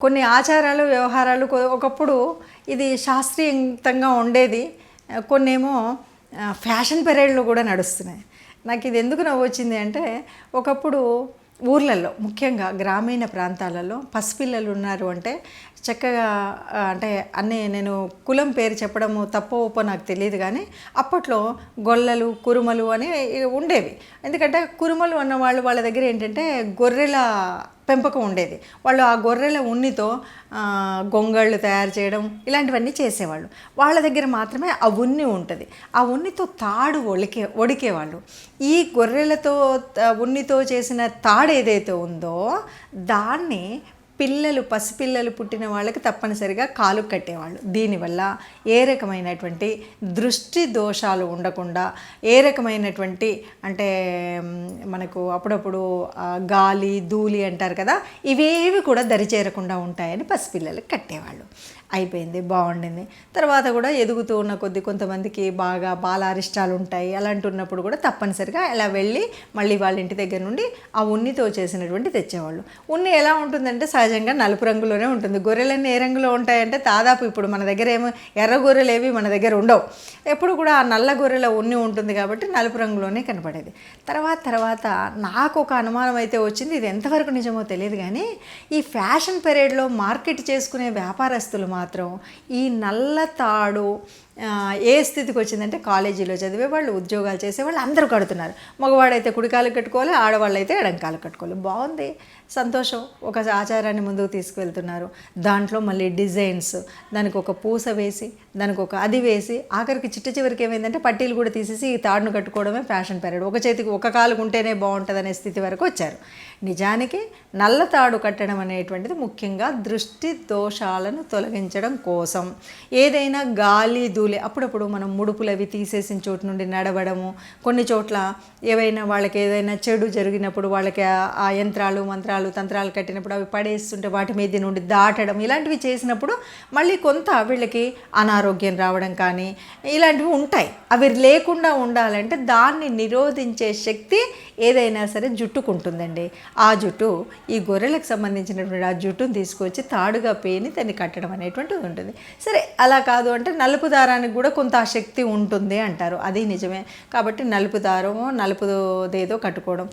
కొన్ని ఆచారాలు, వ్యవహారాలు ఒకప్పుడు ఇది శాస్త్రీయంతంగా ఉండేది. కొన్నేమో ఫ్యాషన్ పెరేడ్‌లో కూడా నడుస్తున్నాయి. నాకు ఇది ఎందుకు నవ్వొచ్చింది అంటే, ఒకప్పుడు ఊర్లలో ముఖ్యంగా గ్రామీణ ప్రాంతాలలో పసిపిల్లలు ఉన్నారు అంటే చక్కగా అంటే నేను కులం పేరు చెప్పడము తప్పో ఒప్పో నాకు తెలియదు కానీ అప్పట్లో గొల్లలు, కురుమలు అని ఉండేవి. ఎందుకంటే కురుమలు అన్న వాళ్ళ దగ్గర ఏంటంటే గొర్రెల పెంపకం ఉండేది. వాళ్ళు ఆ గొర్రెల ఉన్నితో గొంగళ్ళు తయారు చేయడం ఇలాంటివన్నీ చేసేవాళ్ళు. వాళ్ళ దగ్గర మాత్రమే ఆ ఉన్ని ఉంటుంది. ఆ ఉన్నితో తాడు వడికేవాళ్ళు. ఈ గొర్రెలతో ఉన్నితో చేసిన తాడు ఏదైతే ఉందో దాన్ని పసిపిల్లలు పుట్టిన వాళ్ళకి తప్పనిసరిగా కాలు కట్టేవాళ్ళు. దీనివల్ల ఏ రకమైనటువంటి దృష్టి దోషాలు ఉండకుండా, ఏ రకమైనటువంటి అంటే మనకు అప్పుడప్పుడు గాలి ధూళి అంటారు కదా, ఇవేవి కూడా దరిచేరకుండా ఉంటాయని పసిపిల్లలకి కట్టేవాళ్ళు. అయిపోయింది, బాగుండింది. తర్వాత కూడా ఎదుగుతూ ఉన్న కొద్ది కొంతమందికి బాగా బాలారిష్టాలు ఉంటాయి. అలాంటి ఉన్నప్పుడు కూడా తప్పనిసరిగా ఇలా వెళ్ళి మళ్ళీ వాళ్ళ ఇంటి దగ్గర నుండి ఆ ఉన్నితో చేసినటువంటి తెచ్చేవాళ్ళు. ఉన్ని ఎలా ఉంటుందంటే సహజంగా నలుపు రంగులోనే ఉంటుంది. గొర్రెలన్నీ ఏ రంగులో ఉంటాయంటే దాదాపు ఇప్పుడు మన దగ్గర ఏమో ఎర్ర గొర్రెలు ఏవి మన దగ్గర ఉండవు. ఎప్పుడు కూడా ఆ నల్ల గొర్రెల ఉన్ని ఉంటుంది కాబట్టి నలుపు రంగులోనే కనపడేది. తర్వాత నాకు ఒక అనుమానం అయితే వచ్చింది. ఇది ఎంతవరకు నిజమో తెలియదు కానీ ఈ ఫ్యాషన్ పెరేడ్లో మార్కెట్ చేసుకునే వ్యాపారస్తులు మాత్రం ఈ నల్ల తాడు ఏ స్థితికి వచ్చిందంటే కాలేజీలో చదివే వాళ్ళు, ఉద్యోగాలు చేసేవాళ్ళు అందరూ కడుతున్నారు. మగవాడైతే కుడికాలు కట్టుకోవాలి, ఆడవాళ్ళు అయితే ఎడంకాలు కట్టుకోవాలి. బాగుంది, సంతోషం. ఒక ఆచారాన్ని ముందుకు తీసుకువెళ్తున్నారు. దాంట్లో మళ్ళీ డిజైన్స్, దానికి ఒక పూస వేసి, దానికి ఒక అది వేసి, ఆఖరికి చివరికి ఏమైందంటే పట్టీలు కూడా తీసేసి ఈ తాడును కట్టుకోవడమే ఫ్యాషన్ పెరేడ్. ఒక చేతికి ఒక కాలు ఉంటేనే బాగుంటుంది అనే స్థితి వరకు వచ్చారు. నిజానికి నల్ల తాడు కట్టడం అనేటువంటిది ముఖ్యంగా దృష్టి దోషాలను తొలగించడం కోసం. ఏదైనా గాలి ధూళి అప్పుడప్పుడు మనం ముడుపులు అవి తీసేసిన చోటు నుండి నడవడము, కొన్ని చోట్ల ఏవైనా వాళ్ళకి ఏదైనా చెడు జరిగినప్పుడు వాళ్ళకి ఆ యంత్రాలు మంత్రాలు తంత్రాలు కట్టినప్పుడు అవి పడేస్తుంటే వాటి మీద నుండి దాటడం ఇలాంటివి చేసినప్పుడు మళ్ళీ కొంత వీళ్ళకి అనారోగ్యం రావడం కానీ ఇలాంటివి ఉంటాయి. అవి లేకుండా ఉండాలంటే దాన్ని నిరోధించే శక్తి ఏదైనా సరే జుట్టుకుంటుందండి. ఆ జుట్టు ఈ గొర్రెలకు సంబంధించినటువంటి ఆ జుట్టును తీసుకొచ్చి తాడుగా పేని దాన్ని కట్టడం అనేటువంటిది ఉంటుంది. సరే, అలా కాదు అంటే నలుపు దారానికి కూడా కొంత శక్తి ఉంటుంది అంటారు. అది నిజమే. కాబట్టి నలుపు దారమో నలుపుదేదో కట్టుకోవడం.